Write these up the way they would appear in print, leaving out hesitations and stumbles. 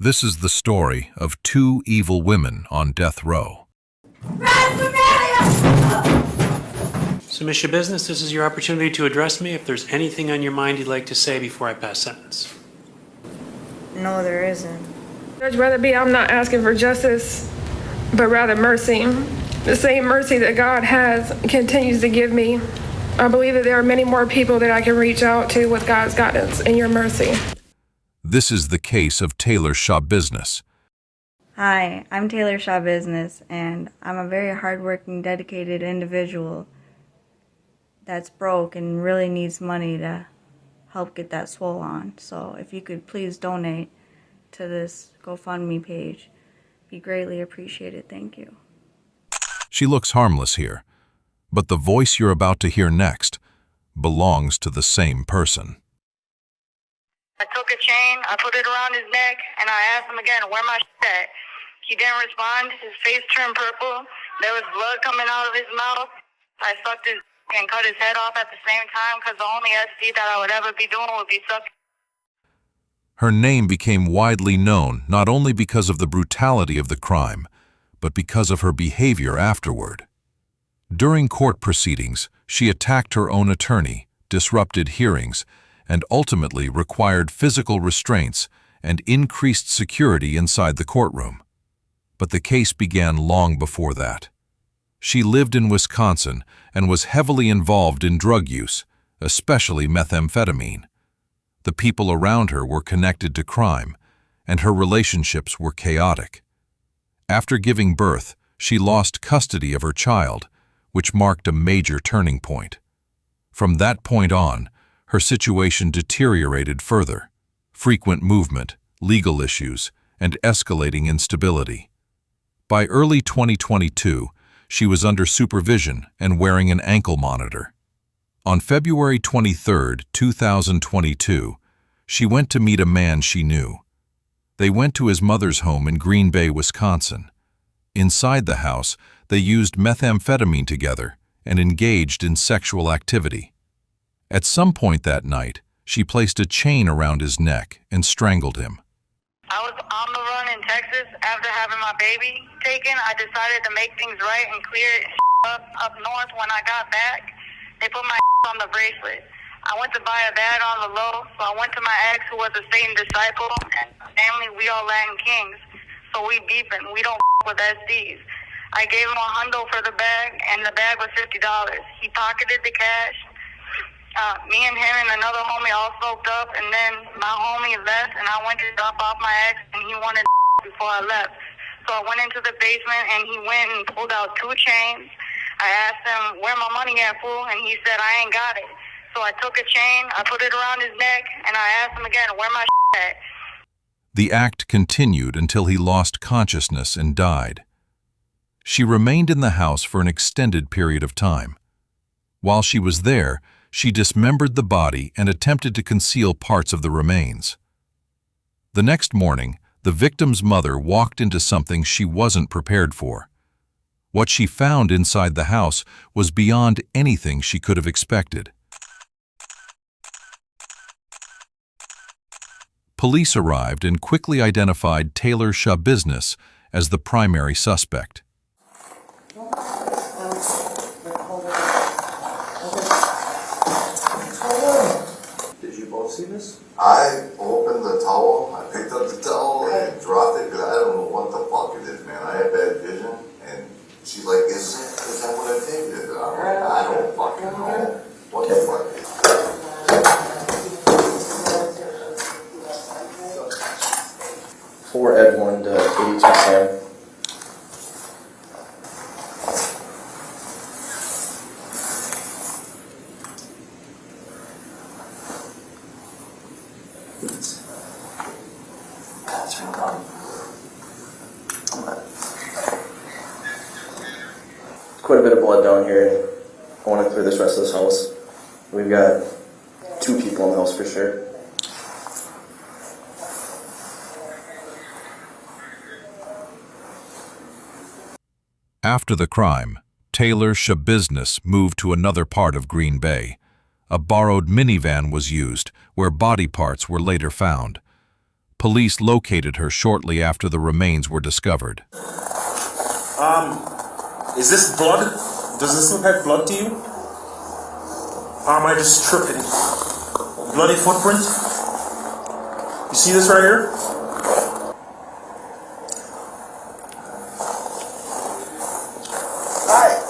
This is the story of two evil women on death row. So, Ms. Schabusiness, this is your opportunity to address me if there's anything on your mind you'd like to say before I pass sentence. No, there isn't. Judge Weatherby, I'm not asking for justice, but rather mercy. The same mercy that God has continues to give me. I believe that there are many more people that I can reach out to with God's guidance and your mercy. This is the case of Taylor Schabusiness. Hi, I'm Taylor Schabusiness, and I'm a very hardworking, dedicated individual that's broke and really needs money to help get that swole on. So if you could please donate to this GoFundMe page, be greatly appreciated. Thank you. She looks harmless here, but the voice you're about to hear next belongs to the same person. I took a chain, I put it around his neck, and I asked him again, where my shit at? He didn't respond. His face turned purple. There was blood coming out of his mouth. I sucked his and cut his head off at the same time because the only SD that I would ever be doing would be sucking. Her name became widely known not only because of the brutality of the crime, but because of her behavior afterward. During court proceedings, she attacked her own attorney, disrupted hearings, and ultimately required physical restraints and increased security inside the courtroom. But the case began long before that. She lived in Wisconsin and was heavily involved in drug use, especially methamphetamine. The people around her were connected to crime, and her relationships were chaotic. After giving birth, she lost custody of her child, which marked a major turning point. From that point on, her situation deteriorated further: frequent movement, legal issues, and escalating instability. By early 2022, she was under supervision and wearing an ankle monitor. On February 23, 2022, she went to meet a man she knew. They went to his mother's home in Green Bay, Wisconsin. Inside the house, they used methamphetamine together and engaged in sexual activity. At some point that night, she placed a chain around his neck and strangled him. I was on the run in Texas after having my baby taken. I decided to make things right and clear it up north. When I got back, they put my on the bracelet. I went to buy a bag on the low, so I went to my ex, who was a Satan disciple, and family, we all Latin kings. So we beeping, we don't with SDs. I gave him $100 for the bag, and the bag was $50. He pocketed the cash. Me and him and another homie all soaked up, and then my homie left, and I went to drop off my ex, and he wanted before I left. So I went into the basement, and he went and pulled out 2 chains. I asked him, where my money at, fool? And he said, I ain't got it. So I took a chain, I put it around his neck, and I asked him again, where my at? The act continued until he lost consciousness and died. She remained in the house for an extended period of time. While she was there, she dismembered the body and attempted to conceal parts of the remains. The next morning, the victim's mother walked into something she wasn't prepared for. What she found inside the house was beyond anything she could have expected. Police arrived and quickly identified Taylor Schabusiness as the primary suspect. Did you both see this? I opened the towel, I picked up the towel and dropped it because I don't know what the fuck it is, man. I have bad vision, and she's like, is that what I think it is? I'm like, I don't fucking know what the fuck it is. For Ed1 to 82 Sam. Quite a bit of blood down here. I want to clear this rest of this house. We've got 2 people in the house for sure. After the crime, Taylor Schabusiness moved to another part of Green Bay. A borrowed minivan was used, where body parts were later found. Police located her shortly after the remains were discovered. Is this blood? Does this look like blood to you? Or am I just tripping? Bloody footprint? You see this right here?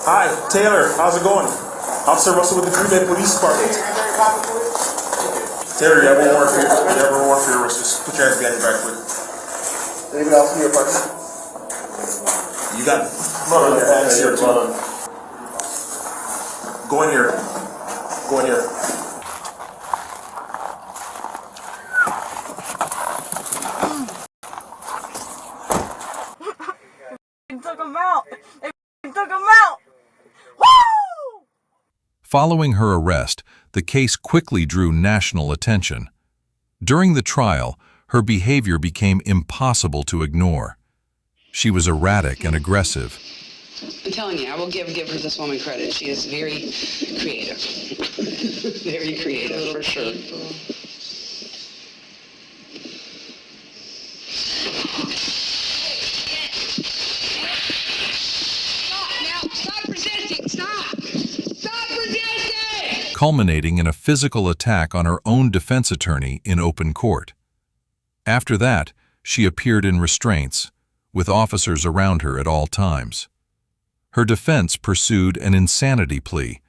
Hi, Taylor. How's it going? Officer Russell with the Green Bay Police Department. Taylor, you have one more for your wrist. Just put your hands behind your back, quick. Anybody else in your apartment? You got blood on your hands here, too. Go in here. Go in here. Took him out. They took him out. Woo! Following her arrest, the case quickly drew national attention. During the trial, her behavior became impossible to ignore. She was erratic and aggressive. I'm telling you, I will give this woman credit. She is very creative. Very creative, for sure. Stop resisting! Stop! Stop resisting! Culminating in a physical attack on her own defense attorney in open court. After that, she appeared in restraints, with officers around her at all times. Her defense pursued an insanity plea,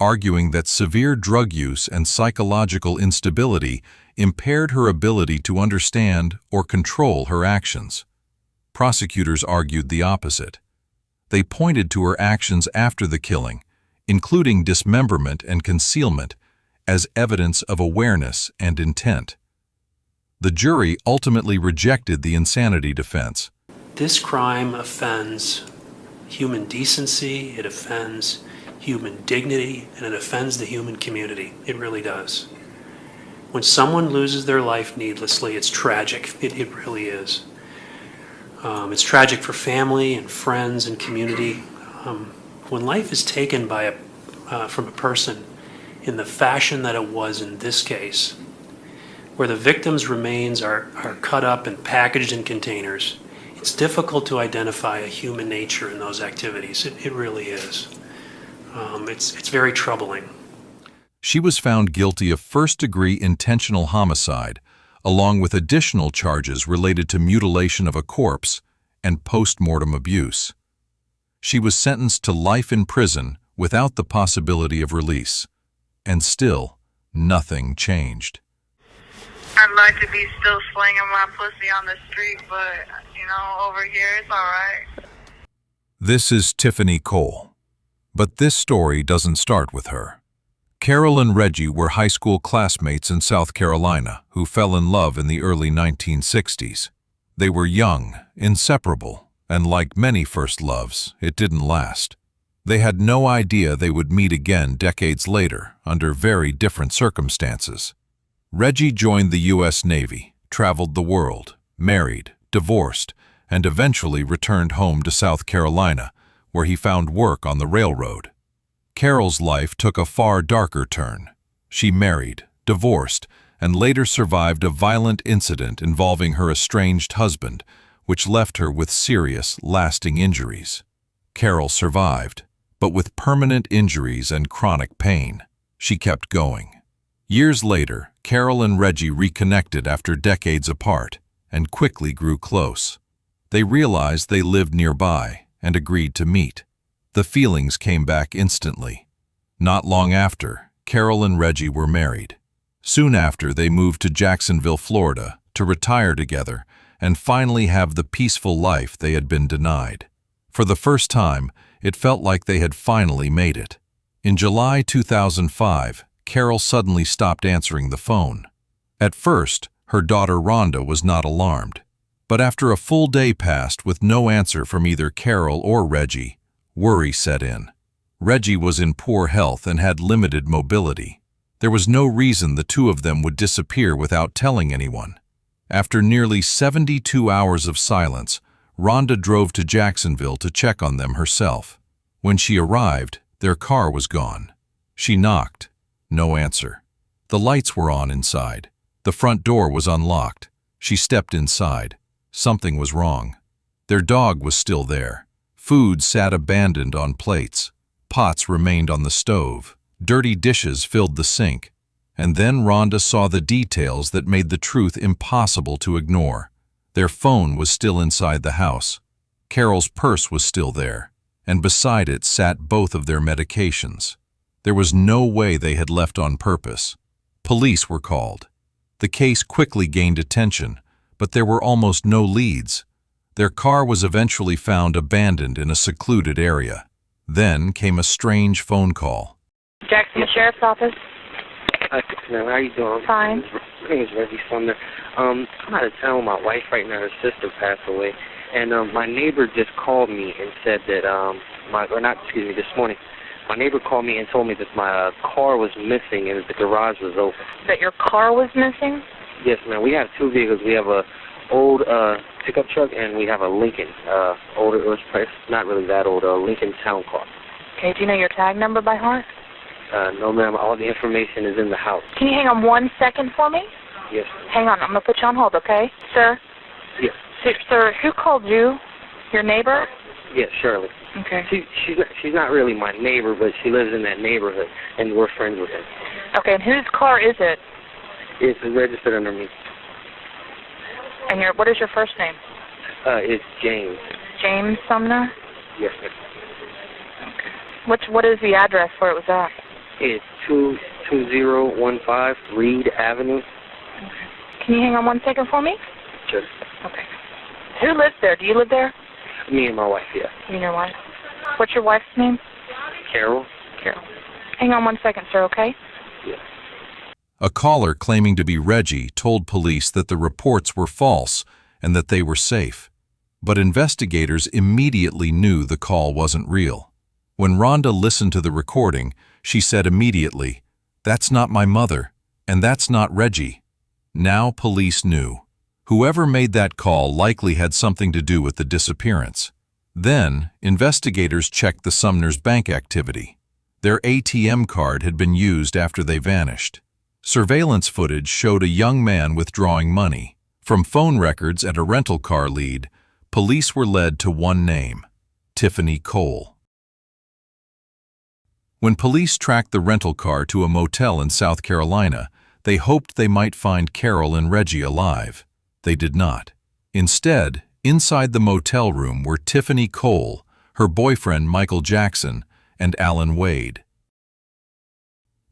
arguing that severe drug use and psychological instability impaired her ability to understand or control her actions. Prosecutors argued the opposite. They pointed to her actions after the killing, including dismemberment and concealment, as evidence of awareness and intent. The jury ultimately rejected the insanity defense. This crime offends human decency, it offends human dignity, and it offends the human community. It really does. When someone loses their life needlessly, it's tragic. It really is. It's tragic for family and friends and community. When life is taken from a person in the fashion that it was in this case, where the victim's remains are cut up and packaged in containers, it's difficult to identify a human nature in those activities. It really is. It's very troubling. She was found guilty of first-degree intentional homicide, along with additional charges related to mutilation of a corpse and post-mortem abuse. She was sentenced to life in prison without the possibility of release, and still, nothing changed. I'd like to be still slinging my pussy on the street, but, over here it's all right. This is Tiffany Cole. But this story doesn't start with her. Carol and Reggie were high school classmates in South Carolina who fell in love in the early 1960s. They were young, inseparable, and like many first loves, it didn't last. They had no idea they would meet again decades later under very different circumstances. Reggie joined the U.S. Navy, traveled the world, married, divorced, and eventually returned home to South Carolina, where he found work on the railroad. Carol's life took a far darker turn. She married, divorced, and later survived a violent incident involving her estranged husband, which left her with serious, lasting injuries. Carol survived, but with permanent injuries and chronic pain. She kept going. Years later, Carol and Reggie reconnected after decades apart and quickly grew close. They realized they lived nearby and agreed to meet. The feelings came back instantly. Not long after, Carol and Reggie were married. Soon after, they moved to Jacksonville, Florida, to retire together and finally have the peaceful life they had been denied. For the first time, it felt like they had finally made it. In July 2005, Carol suddenly stopped answering the phone. At first, her daughter Rhonda was not alarmed. But after a full day passed with no answer from either Carol or Reggie, worry set in. Reggie was in poor health and had limited mobility. There was no reason the two of them would disappear without telling anyone. After nearly 72 hours of silence, Rhonda drove to Jacksonville to check on them herself. When she arrived, their car was gone. She knocked. No answer. The lights were on inside. The front door was unlocked. She stepped inside. Something was wrong. Their dog was still there. Food sat abandoned on plates. Pots remained on the stove. Dirty dishes filled the sink. And then Rhonda saw the details that made the truth impossible to ignore. Their phone was still inside the house. Carol's purse was still there, and beside it sat both of their medications. There was no way they had left on purpose. Police were called. The case quickly gained attention, but there were almost no leads. Their car was eventually found abandoned in a secluded area. Then came a strange phone call. Jacksonville Sheriff's Office. Hi, Tiffany. How are you doing? Fine. My name is Reggie Sumner. I'm out of town with my wife right now. Her sister passed away. And my neighbor just called me and said that, this morning, my neighbor called me and told me that my car was missing and that the garage was open. That your car was missing? Yes, ma'am. We have two vehicles. We have a old pickup truck and we have a Lincoln, older, it's not really that old, Lincoln Town Car. Okay, do you know your tag number by heart? No, ma'am. All the information is in the house. Can you hang on 1 second for me? Yes. Hang on, I'm going to put you on hold, okay? Sir? Yes. Sir, who called you? Your neighbor? Yes, Shirley. Okay. She's not really my neighbor, but she lives in that neighborhood, and we're friends with her. Okay, and whose car is it? It's registered under me. And what is your first name? It's James. James Sumner? Yes, ma'am. Okay. What is the address where it was at? It's 22015 Reed Avenue. Okay. Can you hang on 1 second for me? Sure. Okay. Who lives there? Do you live there? Me and my wife, yeah. You and your wife. What's your wife's name? Carol. Carol. Hang on 1 second, sir, okay? Yeah. A caller claiming to be Reggie told police that the reports were false and that they were safe. But investigators immediately knew the call wasn't real. When Rhonda listened to the recording, she said immediately, "That's not my mother, and that's not Reggie." Now police knew. Whoever made that call likely had something to do with the disappearance. Then, investigators checked the Sumners' bank activity. Their ATM card had been used after they vanished. Surveillance footage showed a young man withdrawing money. From phone records and a rental car lead, police were led to one name: Tiffany Cole. When police tracked the rental car to a motel in South Carolina, they hoped they might find Carol and Reggie alive. They did not. Instead, inside the motel room were Tiffany Cole, her boyfriend Michael Jackson, and Alan Wade.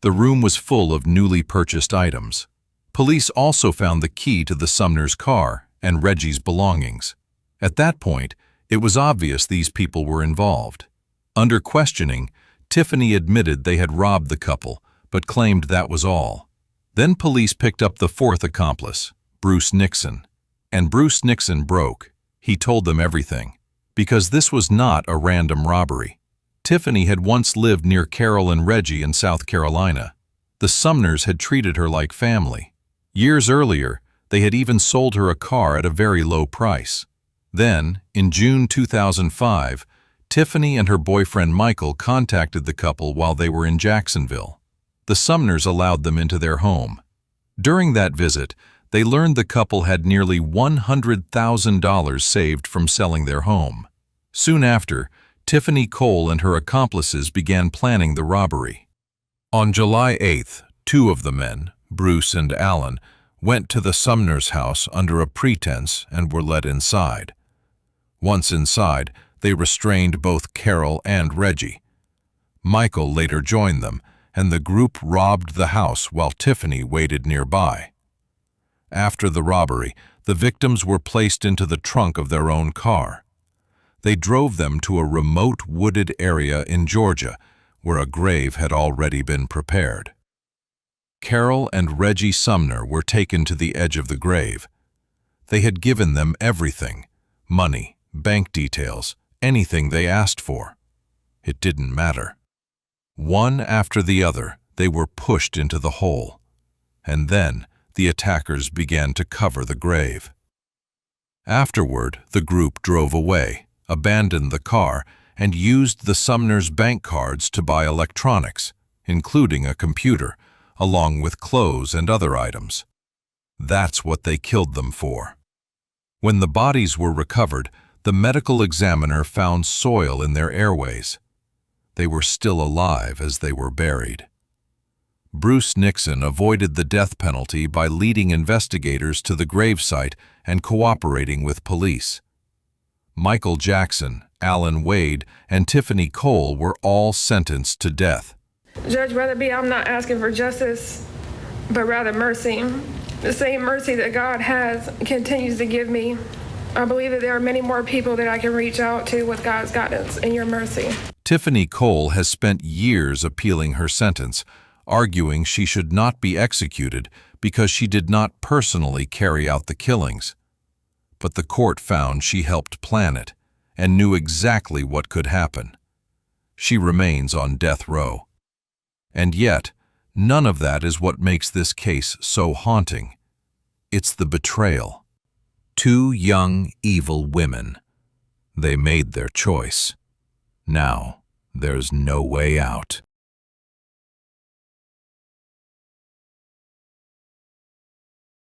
The room was full of newly purchased items. Police also found the key to the Sumners' car and Reggie's belongings. At that point, it was obvious these people were involved. Under questioning, Tiffany admitted they had robbed the couple, but claimed that was all. Then police picked up the fourth accomplice, Bruce Nixon. And Bruce Nixon broke. He told them everything. Because this was not a random robbery. Tiffany had once lived near Carol and Reggie in South Carolina. The Sumners had treated her like family. Years earlier, they had even sold her a car at a very low price. Then, in June 2005, Tiffany and her boyfriend Michael contacted the couple while they were in Jacksonville. The Sumners allowed them into their home. During that visit, they learned the couple had nearly $100,000 saved from selling their home. Soon after, Tiffany Cole and her accomplices began planning the robbery. On July 8th, two of the men, Bruce and Alan, went to the Sumners' house under a pretense and were let inside. Once inside, they restrained both Carol and Reggie. Michael later joined them, and the group robbed the house while Tiffany waited nearby. After the robbery, the victims were placed into the trunk of their own car. They drove them to a remote wooded area in Georgia, where a grave had already been prepared. Carol and Reggie Sumner were taken to the edge of the grave. They had given them everything: money, bank details, anything they asked for. It didn't matter. One after the other, they were pushed into the hole. And then the attackers began to cover the grave. Afterward, the group drove away, abandoned the car, and used the Sumners' bank cards to buy electronics, including a computer, along with clothes and other items. That's what they killed them for. When the bodies were recovered, the medical examiner found soil in their airways. They were still alive as they were buried. Bruce Nixon avoided the death penalty by leading investigators to the gravesite and cooperating with police. Michael Jackson, Alan Wade, and Tiffany Cole were all sentenced to death. Judge Weatherby, I'm not asking for justice, but rather mercy. The same mercy that God has continues to give me. I believe that there are many more people that I can reach out to with God's guidance and your mercy. Tiffany Cole has spent years appealing her sentence, arguing she should not be executed because she did not personally carry out the killings. But the court found she helped plan it and knew exactly what could happen. She remains on death row. And yet, none of that is what makes this case so haunting. It's the betrayal. Two young, evil women. They made their choice. Now, there's no way out.